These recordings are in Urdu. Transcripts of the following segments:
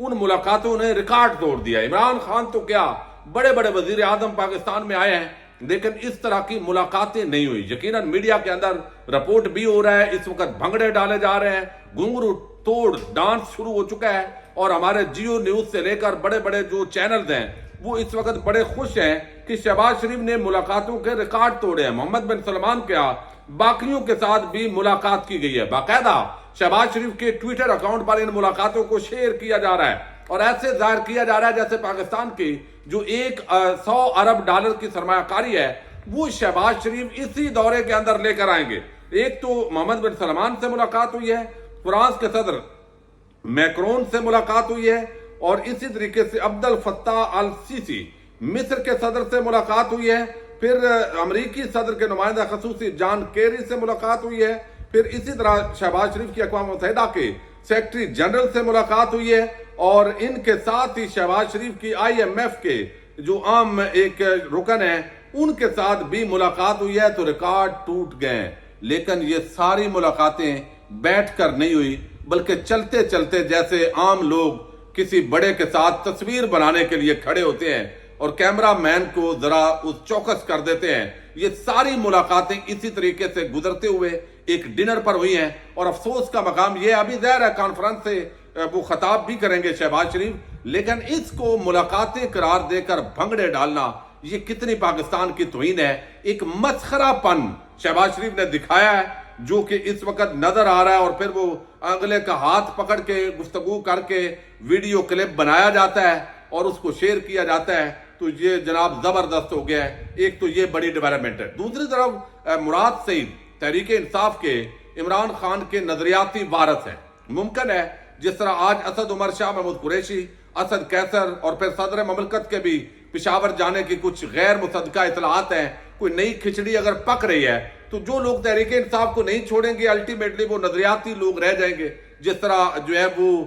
ان ملاقاتوں نے ریکارڈ توڑ دیا. عمران خان تو کیا بڑے بڑے وزیر اعظم پاکستان میں آئے ہیں لیکن اس طرح کی ملاقاتیں نہیں ہوئی. یقیناً میڈیا کے اندر رپورٹ بھی ہو رہا ہے, اس وقت بھنگڑے ڈالے جا رہے ہیں, گھنگرو توڑ ڈانس شروع ہو چکا ہے, اور ہمارے جیو نیوز سے لے کر بڑے بڑے جو چینلز ہیں وہ اس وقت بڑے خوش ہیں کہ شہباز شریف نے ملاقاتوں کے ریکارڈ توڑے ہیں. محمد بن سلمان کیا باقیوں کے ساتھ بھی ملاقات کی گئی ہے. باقاعدہ شہباز شریف کے ٹویٹر اکاؤنٹ پر ان ملاقاتوں کو شیئر کیا جا رہا ہے اور ایسے ظاہر کیا جا رہا ہے جیسے پاکستان کی جو 100 ارب ڈالر کی سرمایہ کاری ہے وہ شہباز شریف اسی دورے کے اندر لے کر آئیں گے. ایک تو محمد بن سلمان سے ملاقات ہوئی ہے, فرانس کے صدر میکرون سے ملاقات ہوئی ہے, اور اسی طریقے سے عبد الفتاح السیسی مصر کے صدر سے ملاقات ہوئی ہے, پھر امریکی صدر کے نمائندہ خصوصی جان کیری سے ملاقات ہوئی ہے, پھر اسی طرح شہباز شریف کی اقوام متحدہ کے سیکرٹری جنرل سے ملاقات ہوئی ہے, اور ان کے ساتھ ہی شہباز شریف کی IMF کے جو عام ایک رکن ہیں ان کے ساتھ بھی ملاقات ہوئی ہے. تو ریکارڈ ٹوٹ گئے. لیکن یہ ساری ملاقاتیں بیٹھ کر نہیں ہوئی بلکہ چلتے چلتے جیسے عام لوگ کسی بڑے کے ساتھ تصویر بنانے کے لیے کھڑے ہوتے ہیں اور کیمرہ مین کو ذرا چوکس کر دیتے ہیں, یہ ساری ملاقاتیں اسی طریقے سے گزرتے ہوئے ایک ڈنر پر ہوئی ہیں. اور افسوس کا مقام یہ ابھی ظاہر ہے کانفرنس سے وہ خطاب بھی کریں گے شہباز شریف, لیکن اس کو ملاقاتیں قرار دے کر بھنگڑے ڈالنا یہ کتنی پاکستان کی توہین ہے. ایک مسخرہ پن شہباز شریف نے دکھایا ہے جو کہ اس وقت نظر آ رہا ہے, اور پھر وہ اگلے کا ہاتھ پکڑ کے گفتگو کر کے ویڈیو کلپ بنایا جاتا ہے اور اس کو شیئر کیا جاتا ہے. تو یہ جناب زبردست ہو گیا ہے. ایک تو یہ بڑی ڈیولپمنٹ ہے. دوسری طرف مراد سعید تحریک انصاف کے عمران خان کے نظریاتی وارث ہیں. ممکن ہے جس طرح آج اسد عمر شاہ محمود قریشی, اسد قیصر اور پھر صدر مملکت کے بھی پشاور جانے کی کچھ غیر مصدقہ اطلاعات ہیں, کوئی نئی کھچڑی اگر پک رہی ہے تو جو لوگ تحریک انصاف کو نہیں چھوڑیں گے الٹیمیٹلی وہ نظریاتی لوگ رہ جائیں گے. جس طرح جو ہے وہ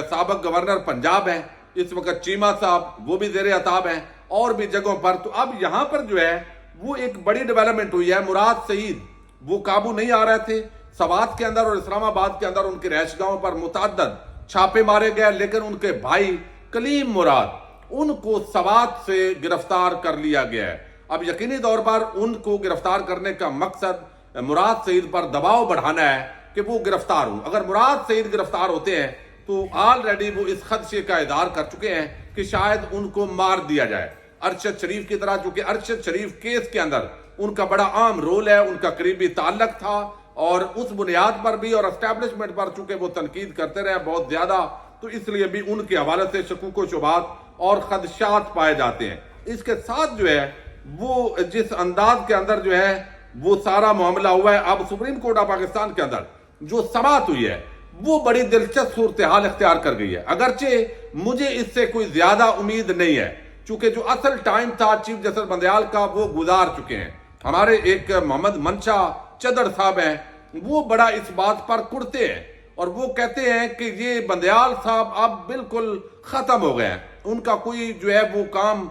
سابق گورنر پنجاب ہیں اس وقت چیمہ صاحب, وہ بھی زیر عتاب ہیں, اور بھی جگہوں پر. تو اب یہاں پر جو ہے وہ ایک بڑی ڈیولپمنٹ ہوئی ہے. مراد سعید وہ قابو نہیں آ رہے تھے. سوات کے اندر اور اسلام آباد کے اندر ان کے رہائش گاہوں پر متعدد چھاپے مارے گئے, لیکن ان کے بھائی کلیم مراد ان کو سوات سے گرفتار کر لیا گیا ہے. اب یقینی طور پر ان کو گرفتار کرنے کا مقصد مراد سعید پر دباؤ بڑھانا ہے کہ وہ گرفتار ہوں. اگر مراد سعید گرفتار ہوتے ہیں تو آلریڈی وہ اس خدشے کا اظہار کر چکے ہیں کہ شاید ان کو مار دیا جائے. ارشد شریف کی طرح, چونکہ ارشد شریف کیس کے اندر ان کا بڑا عام رول ہے, ان کا قریبی تعلق تھا, اور اس بنیاد پر بھی اور اسٹیبلشمنٹ پر چونکہ وہ تنقید کرتے رہے بہت زیادہ, تو اس لیے بھی ان کے حوالے سے شکوک و شبہات اور خدشات پائے جاتے ہیں. اس کے ساتھ جو ہے وہ جس انداز کے اندر جو ہے وہ سارا معاملہ ہوا ہے, اب سپریم کورٹ آف پاکستان کے اندر جو سماعت ہوئی ہے وہ بڑی دلچسپ صورتحال اختیار کر گئی ہے. اگرچہ مجھے اس سے کوئی زیادہ امید نہیں ہے چونکہ جو اصل ٹائم تھا چیف جسٹس بندیال کا وہ گزار چکے ہیں. ہمارے ایک محمد منشا چدر صاحب ہیں, وہ بڑا اس بات پر کڑتے ہیں اور وہ کہتے ہیں کہ یہ بندیال صاحب اب بالکل ختم ہو گئے ہیں, ان کا کوئی جو ہے وہ کام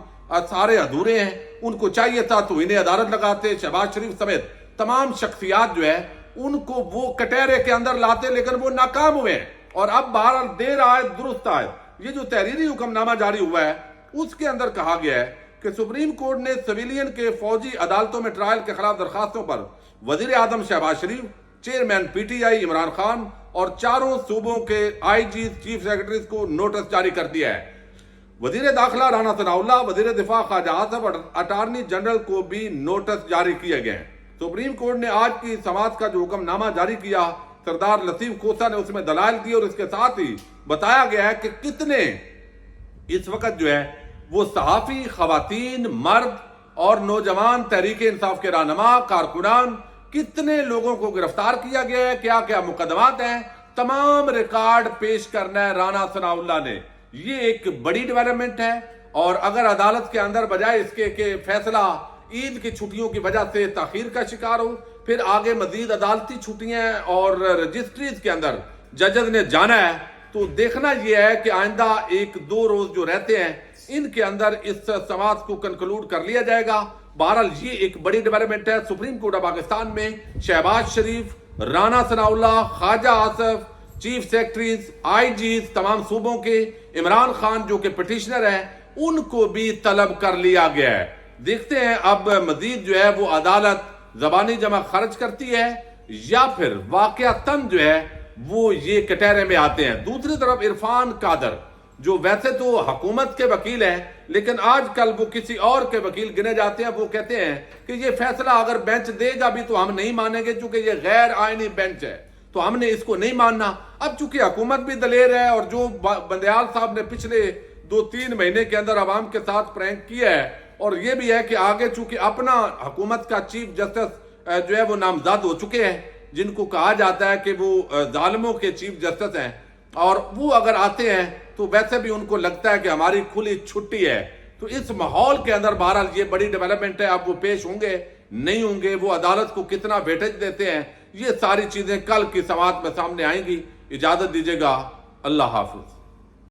سارے ادھورے ہیں. ان کو چاہیے تھا تو انہیں عدالت لگاتے, شہباز شریف سمیت تمام شخصیات جو ہے ان کو وہ کٹہرے کے اندر لاتے, لیکن وہ ناکام ہوئے ہیں. اور اب بہرحال دیر آئے درست آئے, یہ جو تحریری حکم نامہ جاری ہوا ہے اس کے اندر کہا گیا ہے کہ سپریم کورٹ نے سویلین کے فوجی عدالتوں میں ٹرائل کے خلاف درخواستوں پر وزیر اعظم شہباز شریف, چیئرمین PTI عمران خان اور چاروں صوبوں کے IG چیف سیکرٹریز کو نوٹس جاری کر دیا ہے. وزیر داخلہ رانا ثناء اللہ, وزیر دفاع خواجہ آصف اور اٹارنی جنرل کو بھی نوٹس جاری کیے گئے ہیں. سپریم کورٹ نے آج کی سماعت کا جو حکم نامہ جاری کیا, سردار لطیف کھوسہ نے اس میں دلائل دی اور اس کے ساتھ ہی بتایا گیا ہے کہ کتنے اس وقت جو ہے وہ صحافی, خواتین, مرد اور نوجوان تحریک انصاف کے رہنما, کارکنان, کتنے لوگوں کو گرفتار کیا گیا ہے, کیا کیا مقدمات ہیں, تمام ریکارڈ پیش کرنا ہے رانا ثناء اللہ نے. یہ ایک بڑی ڈیولپمنٹ ہے. اور اگر عدالت کے اندر بجائے اس کے کہ فیصلہ عید کی چھٹیوں کی وجہ سے تاخیر کا شکار ہو, پھر آگے مزید عدالتی چھٹیاں اور رجسٹریز کے اندر ججز نے جانا ہے, تو دیکھنا یہ ہے کہ آئندہ 1-2 روز جو رہتے ہیں ان کے اندر اس سماعت کو کنکلوڈ کر لیا جائے گا. بہرحال یہ ایک بڑی ڈیولپمنٹ ہے. سپریم کورٹ آف پاکستان میں شہباز شریف, رانا ثناء اللہ, خواجہ آصف, چیف سیکرٹریز، آئی جیز تمام صوبوں کے، عمران خان جو کہ پٹیشنر ہیں ان کو بھی طلب کر لیا گیا ہے۔ دیکھتے ہیں اب مزید جو ہے وہ عدالت زبانی جمع خرچ کرتی ہے یا پھر واقعتاً جو ہے وہ یہ کٹہرے میں آتے ہیں۔ دوسری طرف عرفان قادر جو ویسے تو حکومت کے وکیل ہیں لیکن آج کل وہ کسی اور کے وکیل گنے جاتے ہیں، وہ کہتے ہیں کہ یہ فیصلہ اگر بینچ دے گا بھی تو ہم نہیں مانیں گے چونکہ یہ غیر آئینی بینچ ہے، تو ہم نے اس کو نہیں ماننا۔ اب چونکہ حکومت بھی دلیر ہے اور جو بندیال صاحب نے پچھلے 2-3 مہینے کے اندر عوام کے ساتھ پرینک کیا ہے، اور یہ بھی ہے کہ آگے چونکہ اپنا حکومت کا چیف جسٹس جو ہے وہ نامزد ہو چکے ہیں، جن کو کہا جاتا ہے کہ وہ ظالموں کے چیف جسٹس ہیں، اور وہ اگر آتے ہیں تو ویسے بھی ان کو لگتا ہے کہ ہماری کھلی چھٹی ہے۔ تو اس ماحول کے اندر بہرحال یہ بڑی ڈیولپمنٹ ہے، اب وہ پیش ہوں گے نہیں ہوں گے، وہ عدالت کو کتنا ویٹیج دیتے ہیں، یہ ساری چیزیں کل کی سماعت میں سامنے آئیں گی۔ اجازت دیجیے گا، اللہ حافظ۔